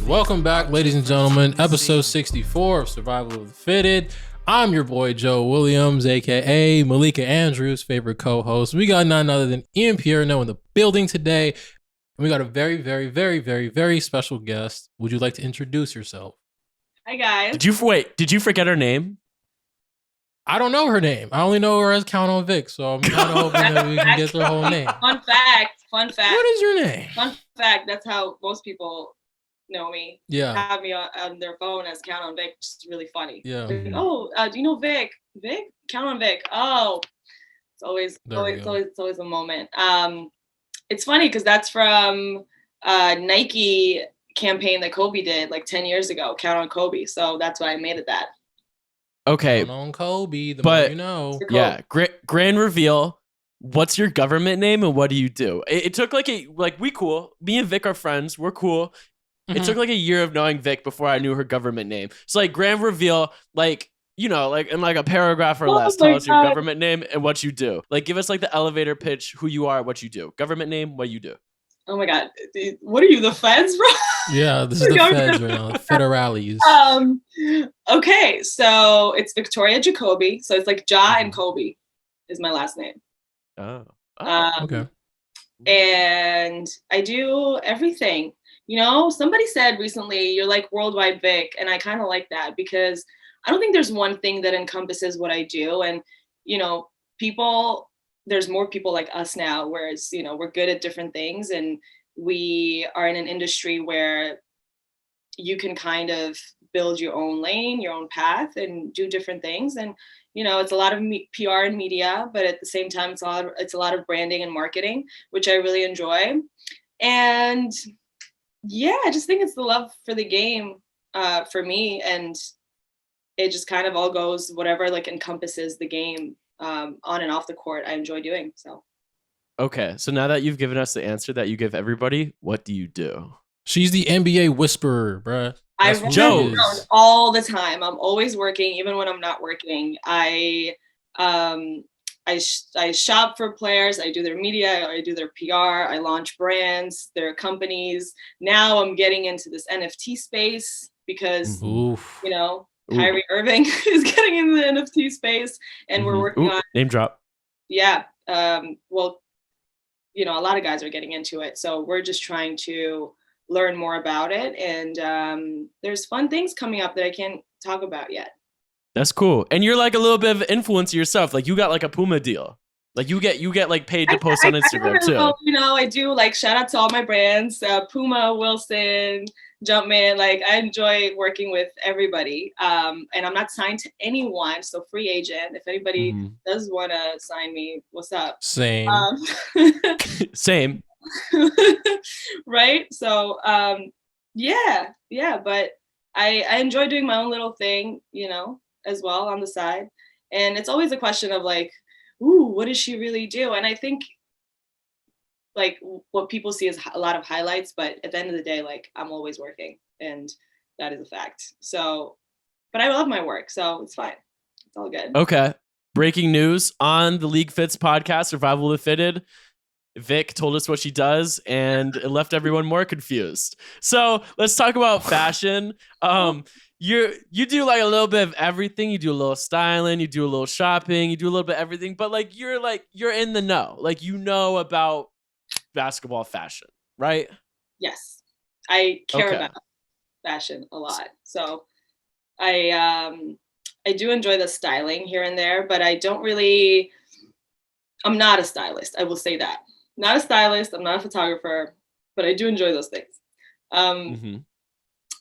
Welcome back, ladies and gentlemen. Episode 64 of Survival of the Fitted. I'm your boy Joe Williams, aka Malika Andrews' favorite co-host. We got none other than Ian Pierno in the building today. And we got a very special guest. Would you like to introduce yourself? Hi guys. Did you forget her name? I don't know her name. I only know her as CountOnVic, so I'm kind of hoping that we can get her whole name. Fun fact. What is your name? Fun fact. That's how most people know me. Yeah. Have me on their phone as CountOnVic. Just really funny. Yeah. Like, do you know Vic? Vic? CountOnVic. Oh, it's always a moment. It's funny because that's from Nike campaign that Kobe did like 10 years ago. Count on Kobe. So that's why I made it that. Okay. Count on Kobe. The more you know. Yeah. Grand reveal. What's your government name and what do you do? It took we cool. Me and Vic are friends. We're cool. Mm-hmm. It took like a year of knowing Vic before I knew her government name. So grand reveal, in a paragraph or less, tell us your government name and what you do. Give us the elevator pitch, who you are, what you do. Government name, what you do. Oh my God. What are you, the feds, bro? Yeah, this is the feds right now. Federales. Okay, so it's Victoria Jacoby. So it's Ja and Kobe is my last name. Okay. And I do everything. Somebody said recently, you're like Worldwide Vic, and I kind of like that because I don't think there's one thing that encompasses what I do. And, there's more people like us now, whereas, we're good at different things and we are in an industry where you can kind of build your own lane, your own path and do different things. And, it's a lot of PR and media, but at the same time, it's a lot of branding and marketing, which I really enjoy. And yeah, I just think it's the love for the game for me. And it just kind of all goes, whatever encompasses the game on and off the court, I enjoy doing. So. Okay. So now that you've given us the answer that you give everybody, what do you do? She's the NBA whisperer, bruh. I run all the time. I'm always working, even when I'm not working. I shop for players. I do their media. I do their PR. I launch brands, their companies. Now I'm getting into this NFT space because, Kyrie Irving is getting into the NFT space, and we're working on name drop. Yeah. A lot of guys are getting into it. So we're just trying to learn more about it. And there's fun things coming up that I can't talk about yet. That's cool. And you're a little bit of influencer yourself. You got a Puma deal. You get paid to post on Instagram too. I do shout out to all my brands, Puma, Wilson, Jumpman. I enjoy working with everybody. And I'm not signed to anyone. So free agent. If anybody does want to sign me, what's up? Same. Same. Right. So, but I enjoy doing my own little thing, as well on the side. And it's always a question of ooh, what does she really do? And I think what people see is a lot of highlights, but at the end of the day, I'm always working, and that is a fact. So, but I love my work, so it's fine. It's all good. Okay. Breaking news on the LeagueFits podcast, Survival of the Fitted. Vic told us what she does, and it left everyone more confused. So let's talk about fashion. You do a little bit of everything. You do a little styling, you do a little shopping, you do a little bit of everything. But you're in the know. You know about basketball fashion, right? Yes, I care about fashion a lot. So I do enjoy the styling here and there, but I don't really. I'm not a stylist. I will say that. Not a stylist. I'm not a photographer, but I do enjoy those things.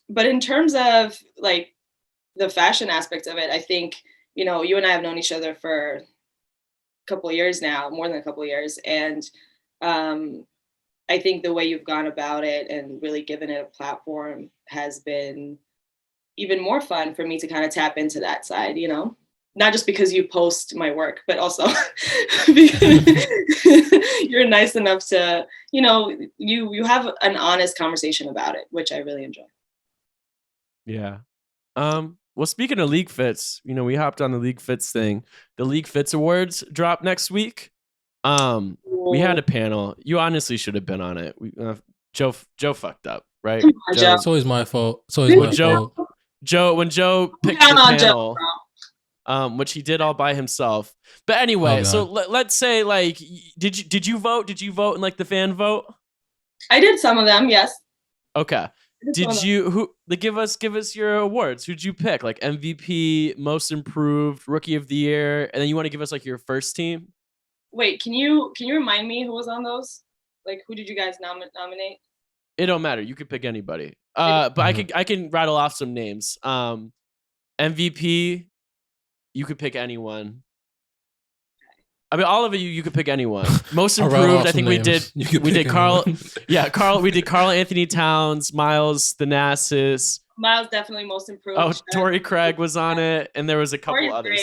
But in terms of the fashion aspect of it, I think, you and I have known each other for a couple of years now, more than a couple of years. And I think the way you've gone about it and really given it a platform has been even more fun for me to kind of tap into that side, not just because you post my work, but also because you're nice enough to, you have an honest conversation about it, which I really enjoy. Yeah. Well, speaking of LeagueFits, we hopped on the LeagueFits thing. The LeagueFits Awards drop next week. We had a panel. You honestly should have been on it. Joe fucked up, right? Joe. It's always my fault. It's always my fault. When Joe picked the panel, which he did all by himself. But anyway, so let's say like, did you vote? Did you vote in like the fan vote? I did some of them, yes. Okay. Did you give us your awards? Who'd you pick? Like MVP, most improved, rookie of the year, and then you want to give us like your first team? Wait, can you remind me who was on those? Like, who did you guys nominate? It don't matter. You could pick anybody. But I can rattle off some names. MVP, you could pick anyone. I mean, all of you could pick anyone. Most improved, I think we did Carl. Yeah, Carl. We did Carl Anthony Towns, Miles Thanasis. Miles definitely most improved. Oh, Torrey Craig was on it, and there was a couple others.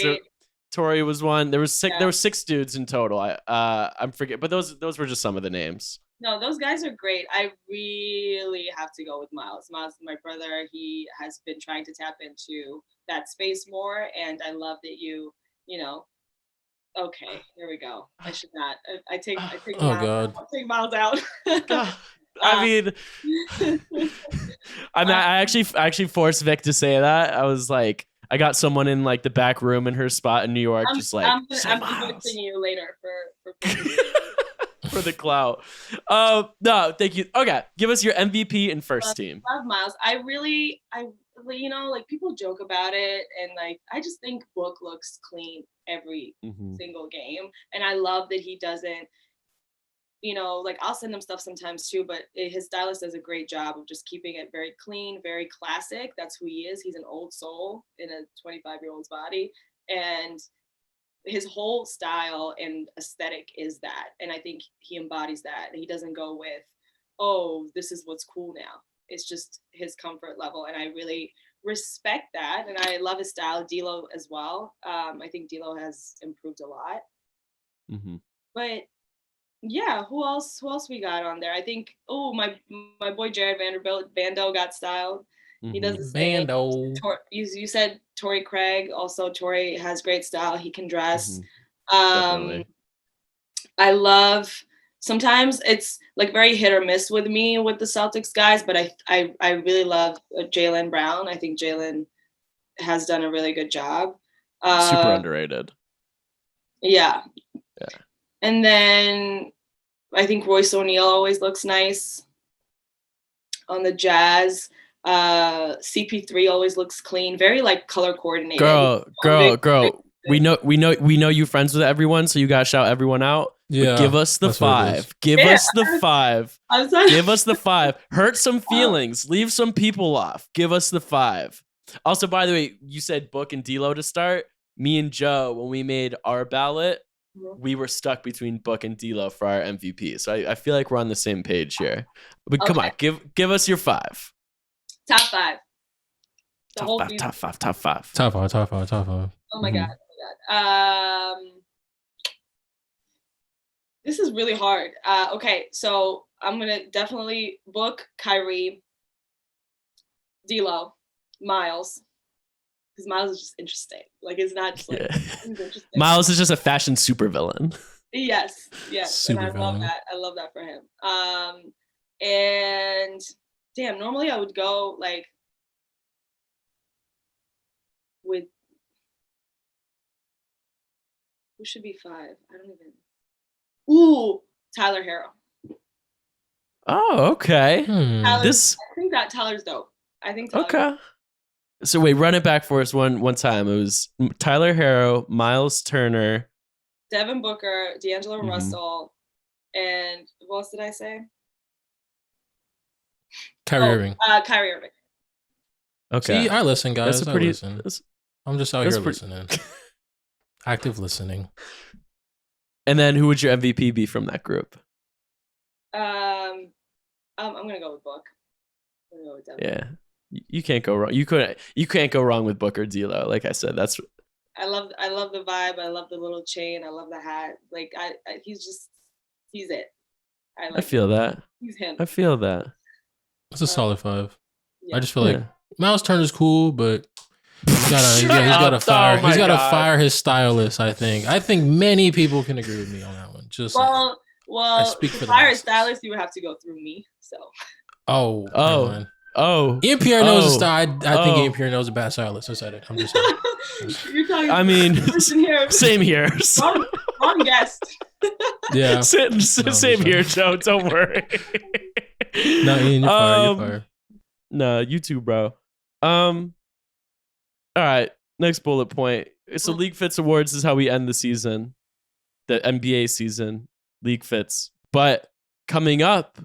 Torrey was one. There was six. Yeah. There were 6 dudes in total. I'm forget, but those were just some of the names. No, those guys are great. I really have to go with Miles. Miles, my brother, he has been trying to tap into that space more, and I love that you know. Okay, here we go. I should not. I take oh Miles God. out. I'll take Miles out. I mean, I actually forced Vic to say that. I was like, I got someone in like the back room in her spot in New York, I'm convincing you later for for the clout. No, thank you. Okay, give us your MVP and first team. I love Miles. I like people joke about it, and like I just think Book looks clean every single game, and I love that he doesn't. Like I'll send him stuff sometimes too, but his stylist does a great job of just keeping it very clean, very classic. That's who he is. He's an old soul in a 25-year-old's body, and his whole style and aesthetic is that. And I think he embodies that. He doesn't go with, oh, this is what's cool now. It's just his comfort level, and I really respect that. And I love his style. D'Lo as well. I think D'Lo has improved a lot. But yeah, who else we got on there? I think my boy Jared Vanderbilt, Bando got styled. He does the same. Bando. You said Torrey Craig. Also, Torrey has great style. He can dress. Definitely. I love. Sometimes it's like very hit or miss with me with the Celtics guys, but I really love Jaylen Brown. I think Jaylen has done a really good job. Super underrated. Yeah. And then I think Royce O'Neal always looks nice on the Jazz. CP3 always looks clean, very like color coordinated. Girl. We know you friends with everyone, so you gotta shout everyone out. Yeah, give us the 5. Give us the 5. Give us the 5. Hurt some feelings. Leave some people off. Give us the 5. Also, by the way, you said Book and D'Lo to start. Me and Joe, when we made our ballot, we were stuck between Book and D'Lo for our MVP. So I feel like we're on the same page here. But come on, give us your 5. Top 5. Top 5. Oh my God. This is really hard. Okay, so I'm gonna definitely Book, Kyrie, D'Lo, Miles, because Miles is just interesting. Like it's not just like he's interesting. Miles is just a fashion supervillain. Yes, and I love that. I love that for him. And damn, normally I would go like with. Who should be 5? I don't even. Ooh, Tyler Herro. Oh, okay. I think that Tyler's dope. I think Tyler's dope. So wait, run it back for us one time. It was Tyler Herro, Miles Turner, Devin Booker, D'Angelo Russell, and what else did I say? Kyrie Irving. Kyrie Irving. Okay. See, I listen, guys. I listen. I'm just out here listening. Active listening. And then who would your MVP be from that group? I'm gonna go with Book. I'm gonna go with Devin. Yeah, you can't go wrong. You can't go wrong with Book or D'Lo. Like I said, that's. I love the vibe. I love the little chain. I love the hat. Like he's it. I feel that. He's him. I feel that. It's a solid 5. Yeah. I just feel like Miles Turner's cool, but. He's got to fire. He's got to fire his stylist. I think many people can agree with me on that one. Well, speak to for the hire a masses. stylist, you would have to go through me. So. Oh, never Oh, mind. oh. Ian Pierre knows a Oh. style. I think Oh. Ian Pierre knows a bad stylist. I said it. I'm just saying. You're talking. I mean, person here. same here. Wrong guest. Yeah. Same here, Joe. Don't worry. No, Ian, you're fired. You're fired. No, you too, bro. All right. Next bullet point. So LeagueFits Awards is how we end the season, the NBA season. LeagueFits, but coming up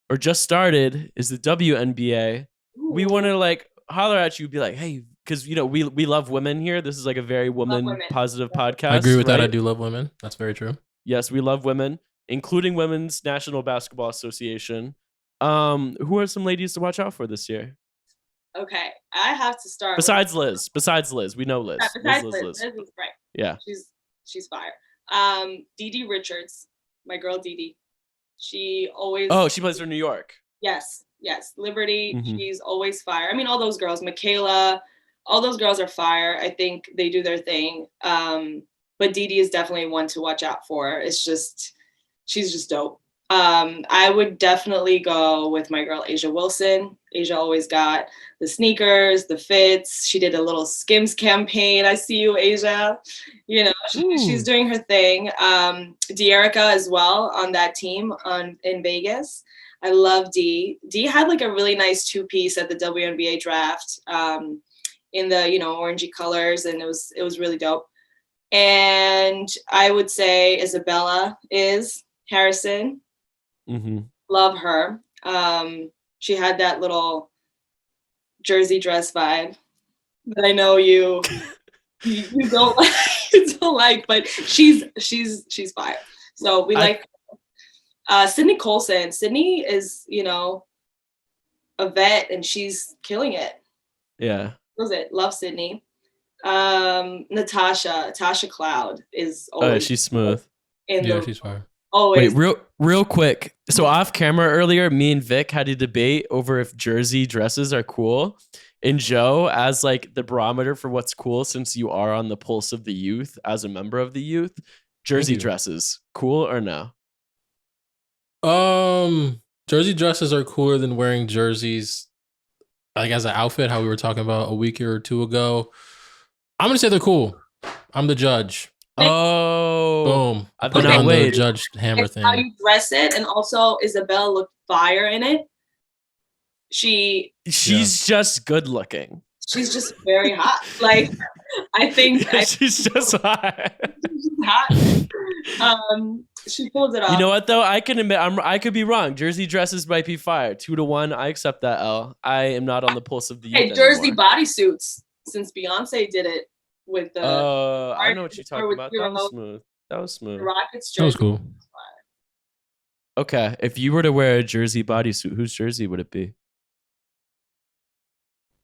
or just started is the WNBA. We want to like holler at you, be like, hey, because you know we love women here. This is like a very woman positive podcast. I agree with right? that. I do love women. That's very true. Yes, we love women, including Women's National Basketball Association. Who are some ladies to watch out for this year? Okay, I have to start. Besides Liz, we know Liz. Besides Liz. Liz is right. Yeah, she's fire. Dee Richards, my girl Dee. She always. Oh, she plays for New York. Yes. Liberty. Mm-hmm. She's always fire. I mean, all those girls, Michaela, all those girls are fire. I think they do their thing. But Dee is definitely one to watch out for. It's just, she's just dope. I would definitely go with my girl, Asia Wilson. Asia always got the sneakers, the fits. She did a little Skims campaign. I see you, Asia. You know, she's doing her thing. De'Erica as well on that team in Vegas. I love Dee. Dee had like a really nice 2-piece at the WNBA draft in the, orangey colors. And it was really dope. And I would say Isabella Harrison. Mm-hmm. Love her. She had that little jersey dress vibe that I know you don't like, but she's fire. So we like Sydney Colson. Sydney is, a vet and she's killing it. Yeah. What was it? Love Sydney. Tasha Cloud is always she's smooth. She's fire. Always. Wait, real quick. So off camera earlier, me and Vic had a debate over if jersey dresses are cool. And Joe, as like the barometer for what's cool, since you are on the pulse of the youth as a member of the youth, jersey dresses, cool or no? Jersey dresses are cooler than wearing jerseys, like as an outfit. How we were talking about a week or two ago. I'm gonna say they're cool. I'm the judge. Oh, boom! I've Put been on the judge hammer thing. How you dress it, and also Isabella looked fire in it. She's just good looking. She's just very hot. Like I think she's just hot. She's hot. She pulls it off. You know what though? I can admit I could be wrong. Jersey dresses might be fire. 2-1. I accept that L. I am not on the pulse of the youth. Hey, jersey bodysuits. Since Beyonce did it with the. I know what you're talking about. That was smooth. Rockets jersey. That was cool. Okay, if you were to wear a jersey bodysuit, whose jersey would it be?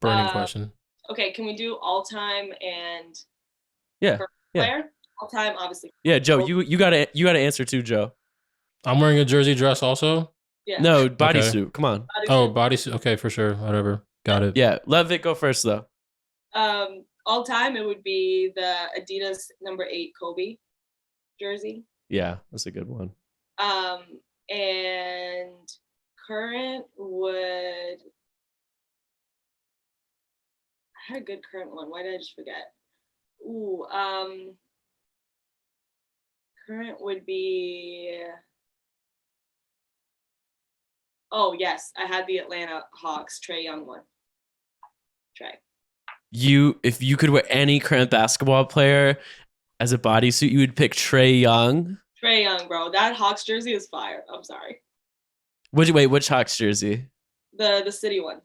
Burning question. Okay, can we do all time and player? All time, obviously. Yeah, Joe, you gotta answer too, Joe. I'm wearing a jersey dress also. Yeah. No, bodysuit. Okay. Come on. Bodysuit. Okay, for sure. Whatever. Got it. Yeah, let Vic go first though. All time, it would be the Adidas number 8 Kobe jersey. Yeah, that's a good one. And current would. I had a good current one. Why did I just forget? Ooh, current would be. Oh yes, I had the Atlanta Hawks Trae Young one. If you could wear any current basketball player as a bodysuit, you would pick Trae Young. Trae Young, bro. That Hawks jersey is fire. I'm sorry. Which Hawks jersey? The city one.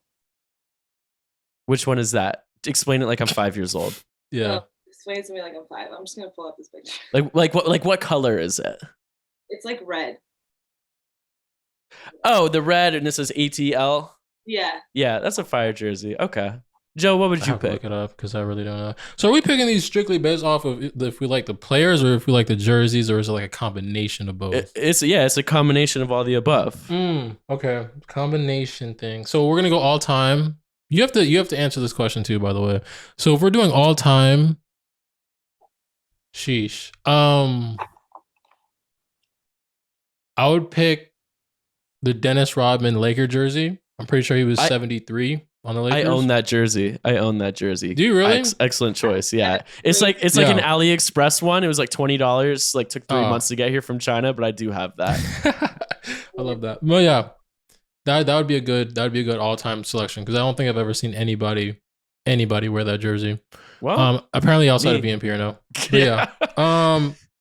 Which one is that? Explain it like I'm 5 years old. Yeah. Explain it to me like I'm 5. I'm just gonna pull up this picture. What color is it? It's like red. Oh, the red, and it says ATL. Yeah. Yeah, that's a fire jersey. Okay. Joe, what would you pick? Look it up because I really don't know. So are we picking these strictly based off of if we like the players or if we like the jerseys, or is it like a combination of both? It's a combination of all the above. Okay, combination thing. So we're gonna go all time. You have to answer this question too, by the way. So if we're doing all time, sheesh. I would pick the Dennis Rodman Laker jersey. I'm pretty sure he was 73 on the Lakers. I own that jersey. Do you really? Excellent choice. Yeah. It's like an AliExpress one. It was like $20. Like took 3 months to get here from China, but I do have that. I love that. Well, yeah. That would be a good all-time selection because I don't think I've ever seen anybody wear that jersey. Well, apparently outside of VMPR, But yeah.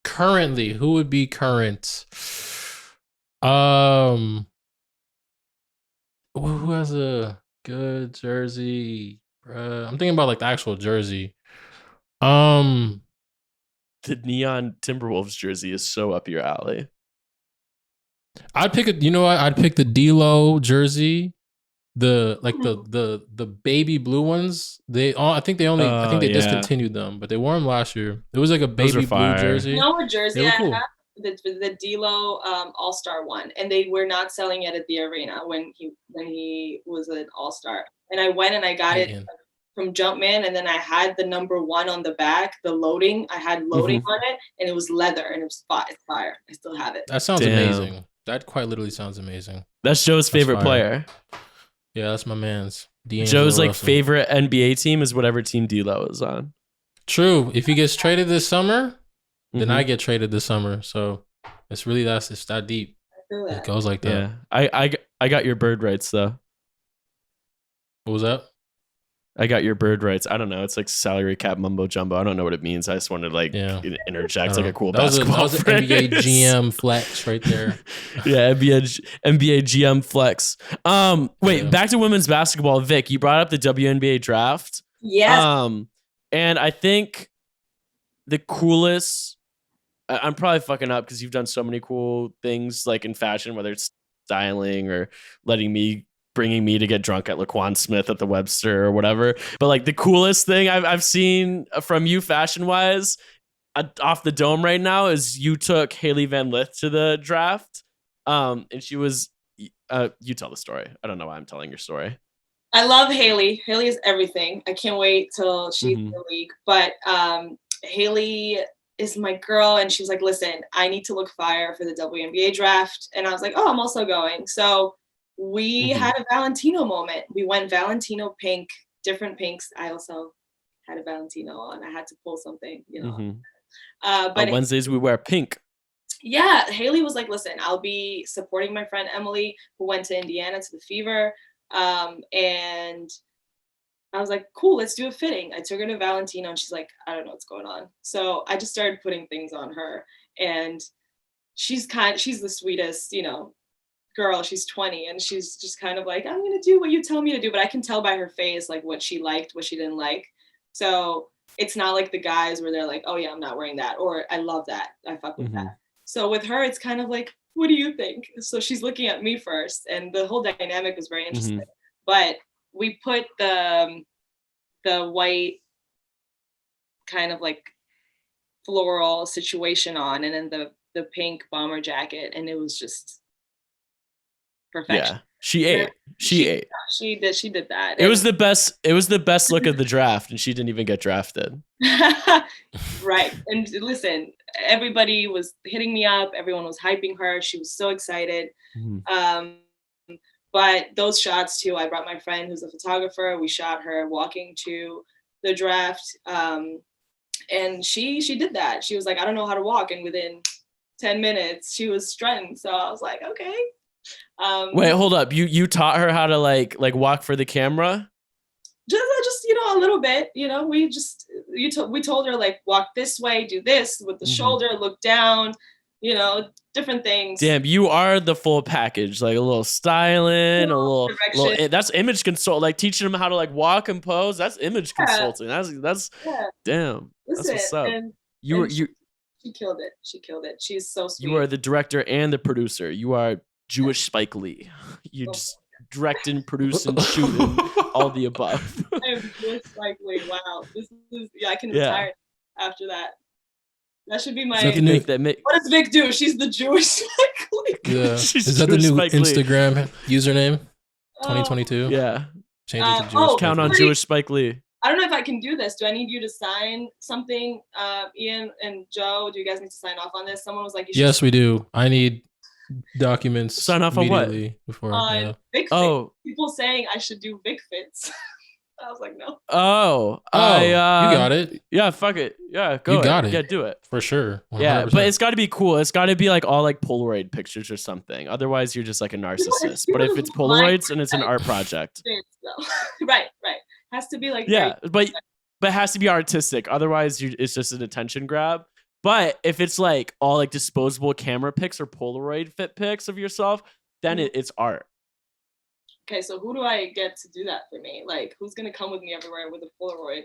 Currently, who would be current? Who has a good jersey? I'm thinking about like the actual jersey. The neon Timberwolves jersey is so up your alley. I'd pick I'd pick the D-Lo jersey. The baby blue ones. I think they discontinued them, but they wore them last year. It was like a baby blue jersey. You know what jersey I have? The D-Lo All-Star one, and they were not selling it at the arena when he was an All-Star. And I went and I got it from Jumpman, and then I had the number 1 on the back, the loading. I had loading on it, and it was leather, and it was fire. I still have it. That sounds amazing. That quite literally sounds amazing. That's Joe's favorite player. Yeah, that's my man's. Joe's like favorite NBA team is whatever team D-Lo is on. True. If he gets traded this summer, then I get traded this summer. So it's really it's that deep. I feel that. It goes like that. Yeah. I got your bird rights though. What was that? I got your bird rights. I don't know. It's like salary cap mumbo jumbo. I don't know what it means. I just wanted to interject like a cool basketball. That was an NBA GM flex right there. Yeah, NBA GM flex. Back to women's basketball. Vic, you brought up the WNBA draft. Yes. And I think the coolest. I'm probably fucking up because you've done so many cool things like in fashion, whether it's styling or bringing me to get drunk at Laquan Smith at the Webster or whatever. But like the coolest thing I've seen from you fashion wise off the dome right now is you took Haley Van Lith to the draft. And she was, you tell the story. I don't know why I'm telling your story. I love Haley. Haley is everything. I can't wait till she's in the league. But Haley is my girl. And she was like, listen, I need to look fire for the WNBA draft. And I was like, oh, I'm also going. So we had a Valentino moment. We went Valentino pink, different pinks. I also had a Valentino on. I had to pull something, But on Wednesdays we wear pink. Yeah, Haley was like, listen, I'll be supporting my friend Emily, who went to Indiana to the Fever. And I was like, cool, let's do a fitting. I took her to Valentino and she's like, I don't know what's going on. So I just started putting things on her. And she's the sweetest, girl. She's 20 and she's just kind of like, I'm gonna do what you tell me to do, but I can tell by her face like what she liked, what she didn't like. So it's not like the guys where they're like, oh yeah, I'm not wearing that, or I love that, I fuck with that. So with her, it's kind of like, what do you think? So she's looking at me first, and the whole dynamic was very interesting. But we put the white kind of like floral situation on, and then the pink bomber jacket, and it was just perfection. Yeah, she ate. She ate. She did that. It was the best look of the draft, and she didn't even get drafted. Right. And listen, everybody was hitting me up. Everyone was hyping her. She was so excited. But those shots too, I brought my friend who's a photographer. We shot her walking to the draft. And she did that. She was like, I don't know how to walk. And within 10 minutes, she was strutting. So I was like, okay. Wait, hold up. You taught her how to like walk for the camera? Just a little bit. We told her like walk this way, do this with the shoulder, look down, different things. Damn, you are the full package. Like a little styling, a little that's image consult. Like teaching them how to like walk and pose. That's image consulting. That's damn. Listen, that's what's up. She killed it. She's so sweet. You are the director and the producer. You are Jewish Spike Lee. You just directing, producing, shooting, all the above. I'm Jewish Spike Lee. Wow. This is I can retire after that. That should be my. So what does Vic do? She's the Jewish Spike Lee. Yeah. Is that the new Instagram username? 2022. Yeah. Change it to Jewish. Count on Jewish Spike Lee. I don't know if I can do this. Do I need you to sign something? Ian and Joe, do you guys need to sign off on this? Someone was like, yes, we do. I need documents Sign off on what? immediately before. On Yeah. VicFits. Oh. People saying I should do VicFits. I was like, no. Oh, you got it. Yeah, fuck it. Yeah, go. You got Yeah, it. do it. For sure. 100%. Yeah, but it's got to be cool. It's got to be like all like Polaroid pictures or something. Otherwise, you're just like a narcissist. But if it's Polaroids and it's an art project, right, has to be like yeah, but it has to be artistic. Otherwise, it's just an attention grab. But if it's like all like disposable camera pics or Polaroid fit pics of yourself, then it's art. Okay, so who do I get to do that for me? Like, who's gonna come with me everywhere with a Polaroid?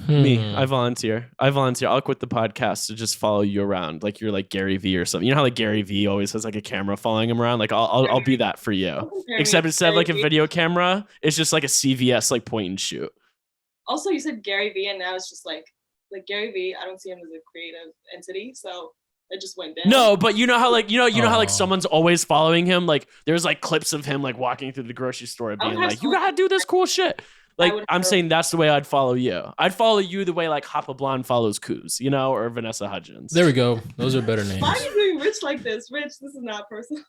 Me, I volunteer. I'll quit the podcast to just follow you around, like you're like Gary V or something. You know how like Gary V always has like a camera following him around. Like I'll be that for you. Except instead of like a video camera, it's just like a CVS like point and shoot. Also, you said Gary V, and now it's just like Gary V. I don't see him as a creative entity, so it just went down. No, but you know how like you know how like someone's always following him. Like there's like clips of him like walking through the grocery store being like, "You gotta do this cool shit." Like I'm saying, that's the way I'd follow you. I'd follow you the way like Hapa Blonde follows Kuz, you know, or Vanessa Hudgens. There we go. Those are better names. Why are you doing Rich like this? Rich, this is not personal.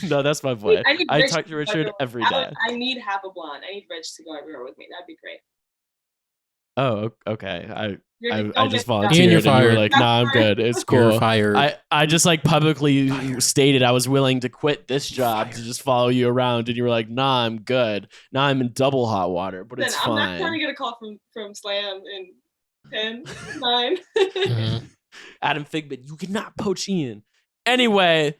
No, that's my boy. I talk to Richard every day. I need Hapa Blonde. I need Rich to go everywhere with me. That'd be great. Oh, okay. I just Ian, volunteered you're and you were fired. like, nah, I'm good. It's cool. You're fired. I just like publicly stated I was willing to quit this job to just follow you around, and you were like, nah, I'm good. Now I'm in double hot water, but it's fine. I'm not trying to get a call from Slam in 10, 9. Adam Figment, you cannot poach Ian. Anyway,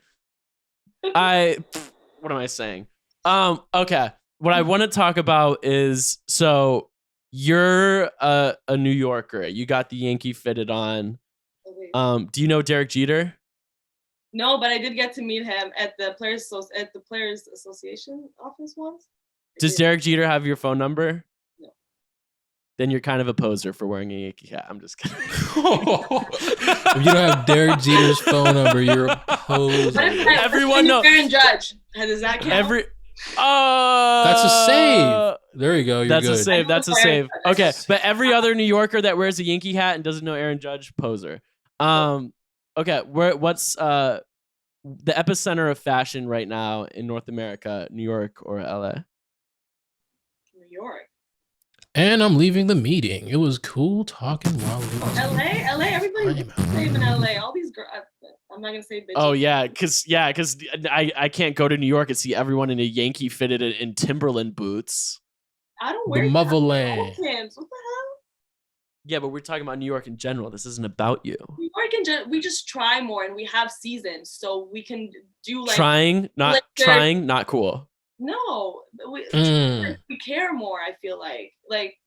what am I saying? Okay. What I want to talk about is, so you're a New Yorker. You got the Yankee fitted on. Do you know Derek Jeter? No, but I did get to meet him at the Players Association office once. Does Derek Jeter have your phone number? No. Then you're kind of a poser for wearing a Yankee hat. I'm just kidding. If you don't have Derek Jeter's phone number, you're a poser. Everyone knows. Aaron Judge. Does that count? That's a save. There you go. You're That's good. a save. That's a save. Okay, but every other New Yorker that wears a Yankee hat and doesn't know Aaron Judge, poser. Okay, what's the epicenter of fashion right now in North America? New York or LA? New York. And I'm leaving the meeting. It was cool talking while we were LA. Everybody's saving LA. All these girls. I'm not gonna say bitches. Oh yeah, because I can't go to New York and see everyone in a Yankee fitted in Timberland boots. I don't wear Motherland. What the hell? Yeah, but we're talking about New York in general. This isn't about you. New York in general, we just try more, and we have seasons, so we can do like trying, not cool. No, we care more. I feel like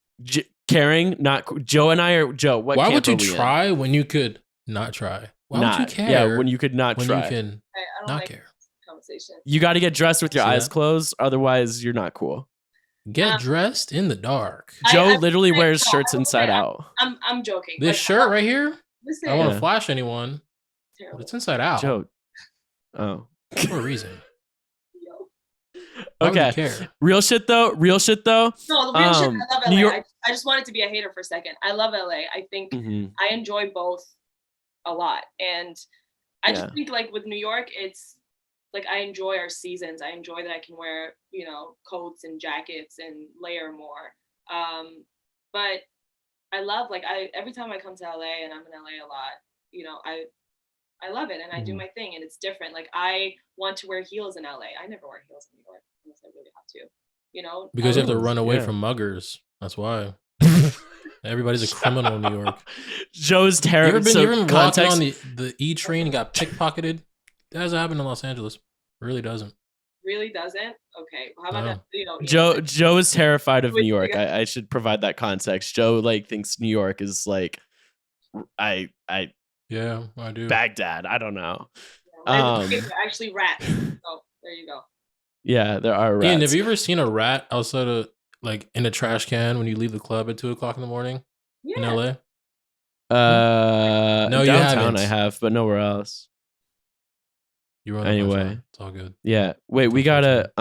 caring, not cool. Joe and I are Joe. Why would you try when you could not try? Why would you care? Yeah, when you could not when try. You can I don't not like care. Conversation. You got to get dressed with your eyes closed, otherwise you're not cool. Get dressed in the dark. Joe literally wears shirts inside out. I'm joking. This shirt right here. I don't want to flash anyone. Terrible. But it's inside out. Joe. Oh. For a reason. Okay. Real shit though. No, the real shit. I love LA. New York. I just wanted to be a hater for a second. I love LA. I think I enjoy both a lot, and I just think like with New York, it's like I enjoy our seasons. I enjoy that I can wear, coats and jackets and layer more. But I love every time I come to LA, and I'm in LA a lot, I love it, and I do my thing, and it's different. Like I want to wear heels in LA. I never wear heels in New York unless I really have to, Because you have to run away from muggers. That's why. Everybody's a criminal in New York. Joe's terrible. You ever been walking on the E train and got pickpocketed? That doesn't happen in Los Angeles. It really doesn't. Really doesn't? Okay. Well, how about that? Joe is terrified of New York. I should provide that context. Joe thinks New York is like yeah, I do. Baghdad. I don't know. Actually rats. So there you go. Yeah, there are rats. Ian, have you ever seen a rat outside of in a trash can when you leave the club at 2:00 in the morning in LA? No, you downtown haven't. I have, but nowhere else. You were on anyway. It's all good. Yeah. Wait, we gotta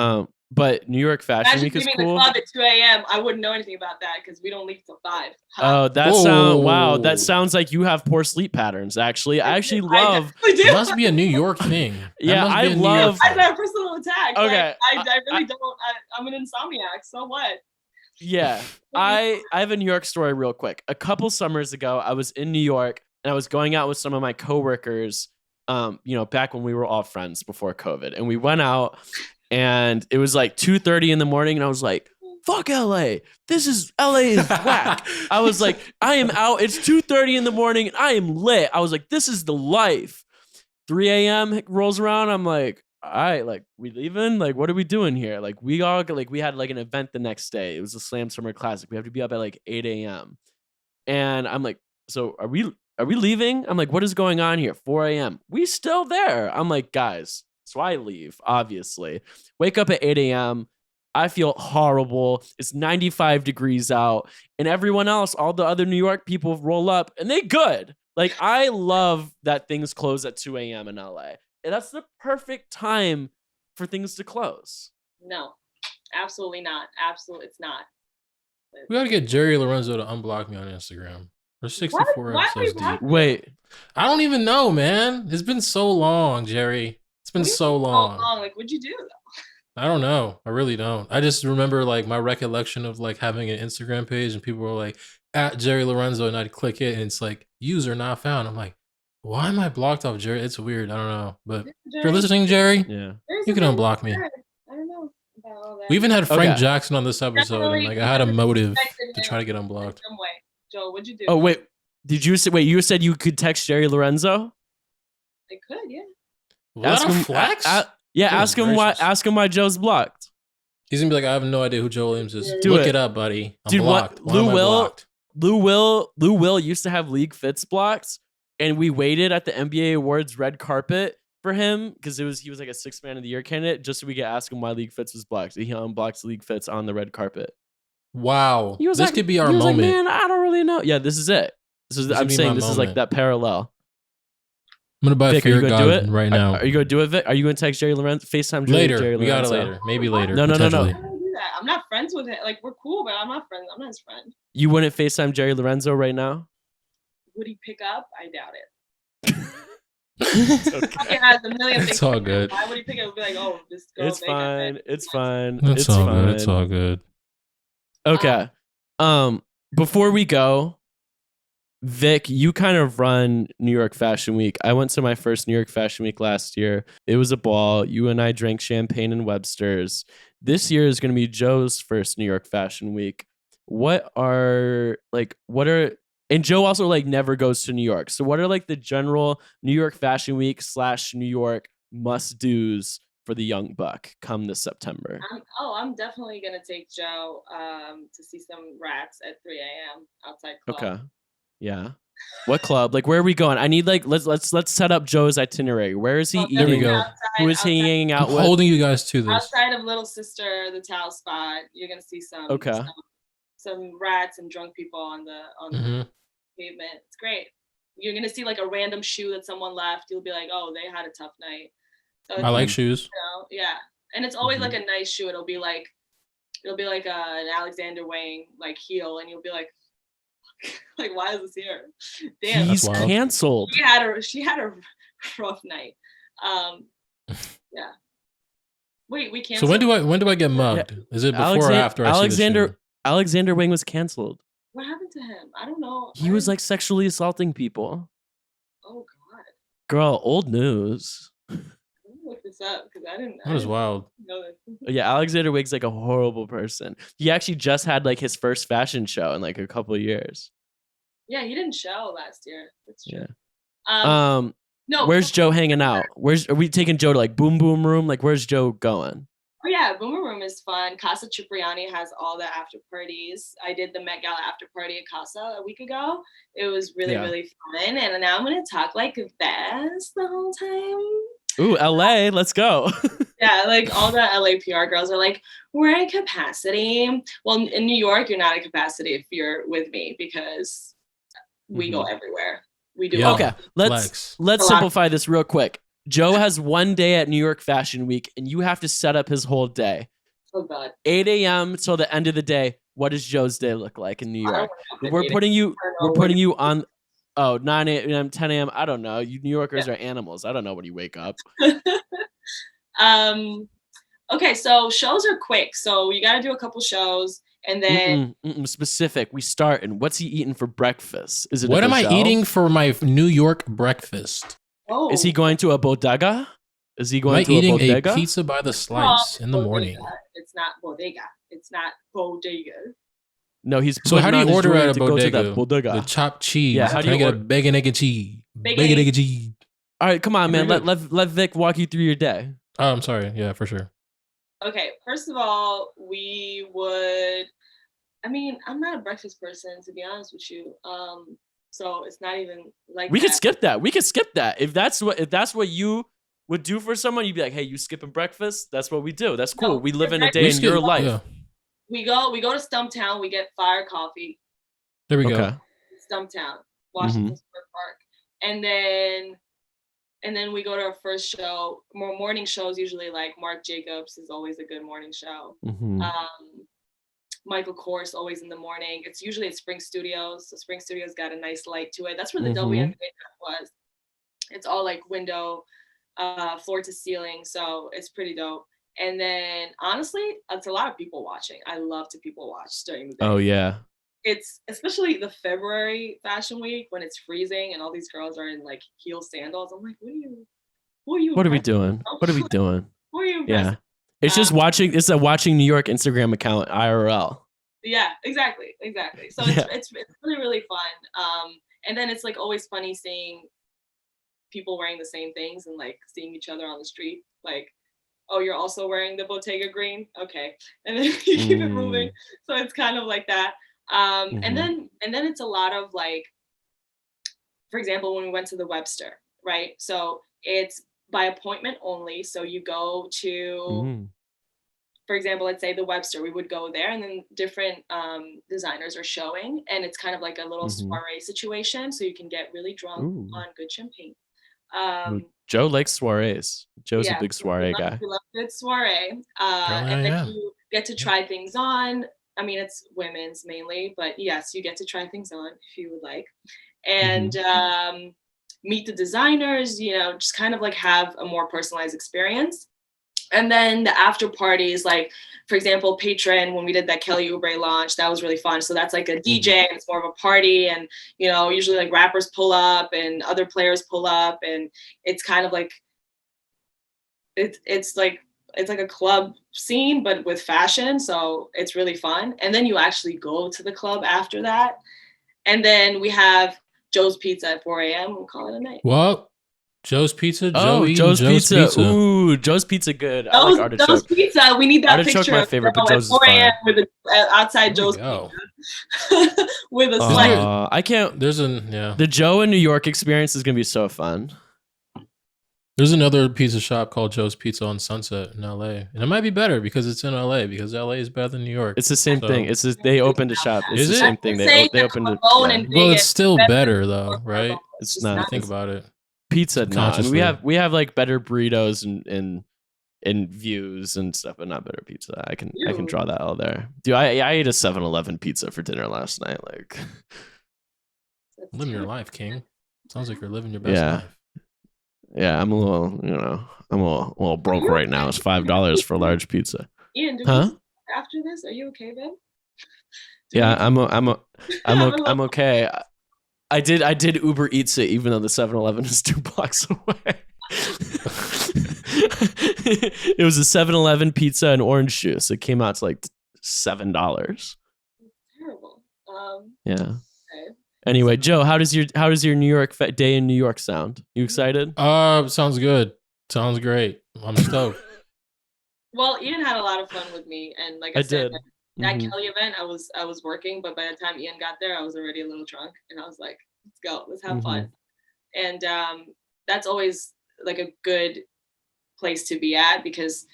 But New York Fashion Imagine Week is leaving cool. the club at 2 a.m. I wouldn't know anything about that because we don't leave till 5. Oh, that Whoa. that sounds like you have poor sleep patterns. Actually, I actually love. It must be a New York thing. Yeah, That must be I a New York love- thing. I have personal attacks. Okay, Like, I really don't. I'm an insomniac. So what? Yeah, I have a New York story real quick. A couple summers ago, I was in New York and I was going out with some of my coworkers. Back when we were all friends before COVID, and we went out, and it was like 2:30 in the morning, and I was like, "Fuck LA! LA is whack." I was like, "I am out. It's 2:30 in the morning, and I am lit." I was like, "This is the life." 3 a.m. rolls around. I'm like, all right, like, we leaving? Like, what are we doing here? Like, we had like an event the next day. It was a Slam Summer Classic. We have to be up at like 8 a.m. And I'm like, so are we leaving? I'm like, what is going on here? 4 a.m. We still there. I'm like, guys. So I leave, obviously. Wake up at 8 a.m. I feel horrible. It's 95 degrees out. And everyone else, all the other New York people roll up and they good. Like, I love that things close at 2 a.m. in LA. And that's the perfect time for things to close. No, absolutely not. Absolutely, it's not. We gotta get Jerry Lorenzo to unblock me on Instagram. We're 64 Why episodes are we deep. Wait, I don't even know, man. It's been so long, Jerry. It's been so long. Like, what'd you do though? I don't know. I really don't. I just remember like my recollection of like having an Instagram page and people were like at Jerry Lorenzo and I'd click it and it's like user not found. I'm like, why am I blocked off Jerry? It's weird. I don't know. But if you're listening, Jerry, yeah, you can unblock me. I don't know about all that. We even had Frank Okay. Jackson on this episode and like I had a motive to try to get unblocked. Some way. Joe, what'd you do? Oh, wait. You said you could text Jerry Lorenzo? I could, yeah. What a flex? Ask him why Joe's blocked. He's gonna be like, I have no idea who Joe Williams is. Do Look it. it up, buddy. I'm Dude, blocked. what? Why am I blocked? Lou Will used to have LeagueFits blocked, and we waited at the NBA Awards red carpet for him because he was like a 6th Man of the Year candidate just so we could ask him why LeagueFits was blocked. He unblocked LeagueFits on the red carpet. Wow. He was This like- could be our he was moment. like, man, I don't really know. Yeah, this is it. I'm could be saying my this is like moment. that parallel. I'm gonna buy Vic, are you Fear gonna do God it right now. Are you gonna do it, Vic? Are you gonna text Jerry Lorenzo? FaceTime Later. Jerry We got it Lorenzo? later. Maybe later. No. potentially. I don't do that. I'm not friends with him. Like, we're cool, but I'm not friends. I'm not his friend. You wouldn't FaceTime Jerry Lorenzo right now? Would he pick up? I doubt it. Okay. He has a million things. It's all to do. good. Why would he pick up and be like, oh, this girl? It's fine. It's fine. It's It's all fine. good. It's all good. Okay. Before we go, Vic, you kind of run New York Fashion Week. I went to my first New York Fashion Week last year. It was a ball. You and I drank champagne in Webster's. This year is going to be Joe's first New York Fashion Week. And Joe also like never goes to New York. So what are like the general New York Fashion Week / New York must-dos for the young buck come this September? I'm definitely gonna take Joe to see some rats at 3 a.m. outside club. Okay. Yeah. What club? Like, where are we going? I need like let's set up Joe's itinerary. Where is he eating? There we go. Who is he hanging out I'm with? holding you guys to this. Outside of Little Sister, the towel spot, you're gonna see some some rats and drunk people on the Mhm. pavement. It's great. You're gonna see like a random shoe that someone left. You'll be like, oh, they had a tough night. So I like shoes. yeah, and it's always like a nice shoe. It'll be like an Alexander Wang like heel, and you'll be like, like, why is this here? Damn, He's That's wild. canceled. she had a rough night. Yeah. Wait, we canceled. So when do I get mugged? Is it before or after I see the shoe? Alexander Wang was canceled. What happened to him? I don't know. He was like sexually assaulting people. Oh God. Girl, old news. Let me look this up because I didn't. That was wild. know this. Yeah, Alexander Wang's like a horrible person. He actually just had like his first fashion show in like a couple of years. Yeah, he didn't show last year. That's true. Yeah. No. Where's Joe hanging out? Are we taking Joe to like Boom Boom Room? Like, where's Joe going? Oh yeah, Boomer Room is fun. Casa Cipriani has all the after parties. I did the Met Gala after party at Casa a week ago. It was really, really fun. And now I'm gonna talk like this the whole time. Ooh, LA, let's go. Yeah, like all the LA PR girls are like, we're at capacity. Well, in New York, you're not at capacity if you're with me because we go everywhere. We do. Yeah. Okay, let's simplify this real quick. Joe has one day at New York Fashion Week, and you have to set up his whole day. Oh God. 8 a.m. till the end of the day. What does Joe's day look like in New York? We're putting you on 9 a.m., 10 a.m. I don't know. You New Yorkers are animals. I don't know when you wake up. Okay, so shows are quick. So you got to do a couple shows and then specific. We start and what's he eating for breakfast? Is it what am I gazelle? eating for my New York breakfast? Oh. Is he going to a bodega? Is he going am I to eating a bodega? a pizza by the slice in the morning? It's not bodega. It's not bodega. No, he's so how do you order at a bodega? The chopped cheese. Yeah, how do Can you I get a bacon, egg, and cheese? Bacon, egg, and cheese. All right, come on, man. Let Vic walk you through your day. Oh, I'm sorry. Yeah, for sure. Okay, first of all, I'm not a breakfast person, to be honest with you. So it's not even like we could skip that. We could skip that. If that's what you would do for someone, you'd be like, hey, you skipping breakfast? That's what we do. That's cool. No, we live in a day in your life. Yeah. We go to Stumptown, we get fire coffee. There we go. Stumptown, Washington Square Park. And then we go to our first show. More morning shows, usually like Mark Jacobs is always a good morning show. Michael Kors always in the morning. It's usually at Spring Studios. So Spring Studios got a nice light to it. That's where the WNBA was. It's all like window, floor to ceiling. So it's pretty dope. And then honestly, it's a lot of people watching. I love to people watch during the day. Oh yeah. It's especially the February fashion week when it's freezing and all these girls are in like heel sandals. I'm like, what are we doing? What are we doing? Who are you? Yeah. It's just watching. It's a watching New York Instagram account IRL. Yeah, exactly. So it's really, really fun. And then it's like always funny seeing people wearing the same things and like seeing each other on the street. Like, oh, you're also wearing the Bottega green? Okay. And then you keep it moving. So it's kind of like that. And then it's a lot of like, for example, when we went to the Webster, right? So it's by appointment only. So you go to, for example, let's say the Webster, we would go there and then different designers are showing and it's kind of like a little soiree situation. So you can get really drunk on good champagne. Joe likes soirees. Joe's a big soiree guy. We love good soiree. And then you get to try things on. I mean, it's women's mainly, but yes, you get to try things on if you would like. And meet the designers, just kind of like have a more personalized experience. And then the after parties, like, for example, Patron, when we did that Kelly Oubre launch, that was really fun. So that's like a DJ and it's more of a party. And, usually like rappers pull up and other players pull up. And it's kind of like, it's like a club scene, but with fashion. So it's really fun. And then you actually go to the club after that. And then we have Joe's Pizza at 4 a.m. We'll call it a night. Well, Joe's Pizza. Joe's Pizza. Ooh, Joe's Pizza good. I like artichoke. Joe's Pizza. We need that artichoke picture. My favorite, but Joe's is fine. With outside Joe's Pizza. With a slice. I can't. The Joe in New York experience is gonna be so fun. There's another pizza shop called Joe's Pizza on Sunset in LA. And it might be better because it's in LA, because LA is better than New York. It's the same thing. It's just, they opened a shop. It's the same thing. They opened it. Well, it's still better though, right? It's not. Think about it. Pizza, no. We have like better burritos and views and stuff, but not better pizza. I can draw that all there. Dude, I ate a 7-Eleven pizza for dinner last night. Like, living your life, King. Sounds like you're living your best life. Yeah, I'm a little broke right now. It's $5 for a large pizza. Ian, after this, are you okay, Ben? Yeah, I'm okay. I did Uber Eats it, even though the 7-Eleven is 2 blocks away. It was a 7-Eleven pizza and orange juice. It came out to like $7. Terrible. Yeah. Okay. Anyway, Joe, how does your New York day in New York sound? You excited? Sounds good. Sounds great. I'm stoked. Well, Ian had a lot of fun with me, and like I said, that Kelly event, I was working, but by the time Ian got there, I was already a little drunk, and I was like, "Let's go, let's have fun." And that's always like a good place to be at, because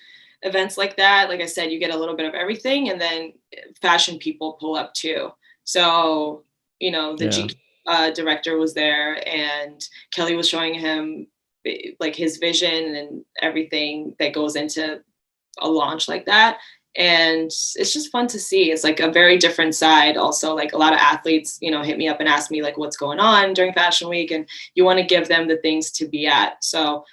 events like that, like I said, you get a little bit of everything, and then fashion people pull up too. So the director was there, and Kelly was showing him like his vision and everything that goes into a launch like that. And it's just fun to see. It's like a very different side. Also, like a lot of athletes, you know, hit me up and ask me like what's going on during Fashion Week, and you want to give them the things to be at. So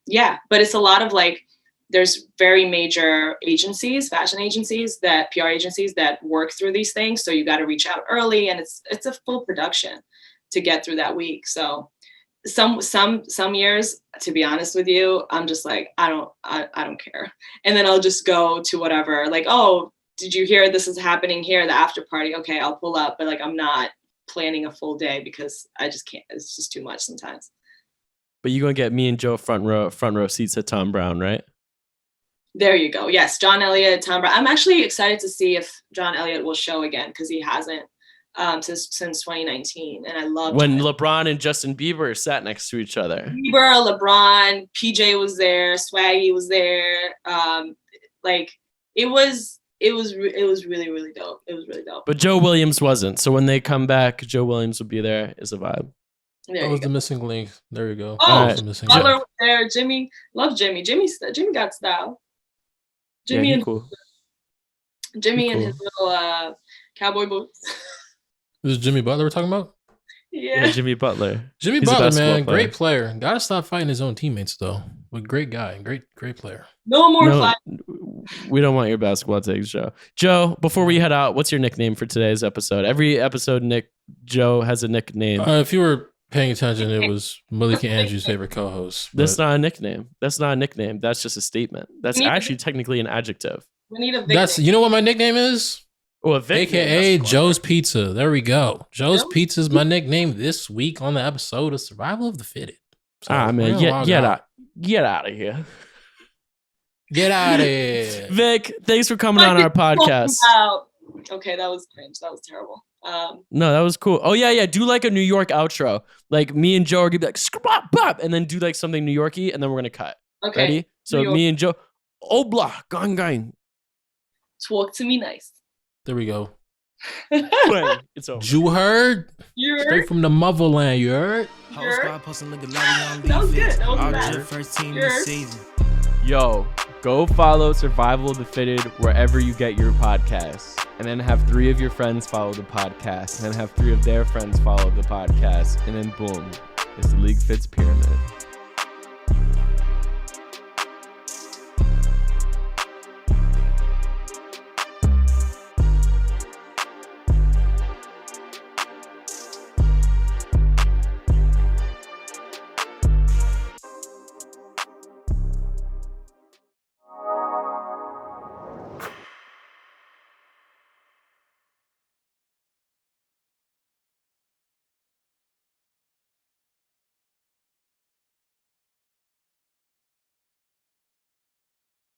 yeah, but it's a lot of like, there's very major agencies, fashion agencies, that PR agencies that work through these things. So you got to reach out early, and it's a full production to get through that week. So some years, to be honest with you, I'm just like, I don't care. And then I'll just go to whatever, like, oh, did you hear this is happening here, the after party? Okay, I'll pull up. But like, I'm not planning a full day because I just can't. It's just too much sometimes. But you're going to get me and Joe front row seats at Tom Brown, right? There you go. Yes, John Elliott, Tom Brown. I'm actually excited to see if John Elliott will show again, because he hasn't since 2019. And I love when LeBron and Justin Bieber sat next to each other. Bieber, LeBron, PJ was there, Swaggy was there. Like it was really, really dope. It was really dope. But Joe Williams wasn't. So when they come back, Joe Williams will be there. Is a vibe. That was the missing link. There you go. Oh, right. Butler was there. Jimmy, love Jimmy. Jimmy got style. Jimmy yeah, and cool. Jimmy and his little cowboy boots. This is Jimmy Butler we're talking about? Yeah, Jimmy Butler. Jimmy He's Butler, man, great player. Gotta stop fighting his own teammates though. But great guy, great player. No more fight. We don't want your basketball takes, Joe. Joe, before we head out, what's your nickname for today's episode? Every episode, Joe has a nickname. If you were paying attention, it was Malika Andrews' favorite co-host. That's not a nickname. That's not a nickname. That's just a statement. That's actually technically an adjective. We need a That's you know what my nickname is? Oh, a Vic AKA Joe's Pizza. There we go. Joe's Pizza is my nickname this week on the episode of Survival of the Fitted. So man, get out of here. Get out of here. Vic, thanks for coming on our podcast. Okay, that was cringe. That was terrible. No, that was cool. Oh yeah. Do like a New York outro. Like me and Joe are gonna be like scrap bop, and then do like something New Yorky, and then we're gonna cut. Okay. Ready? So me and Joe, oh blah, gang. Talk to me nice. There we go. It's over. You heard? You heard? Straight from the motherland. You heard? That was good. That was bad. First team this season. Yo, go follow Survival of the Fitted wherever you get your podcasts. And then have 3 of your friends follow the podcast. And then have 3 of their friends follow the podcast. And then boom, it's the LeagueFits pyramid.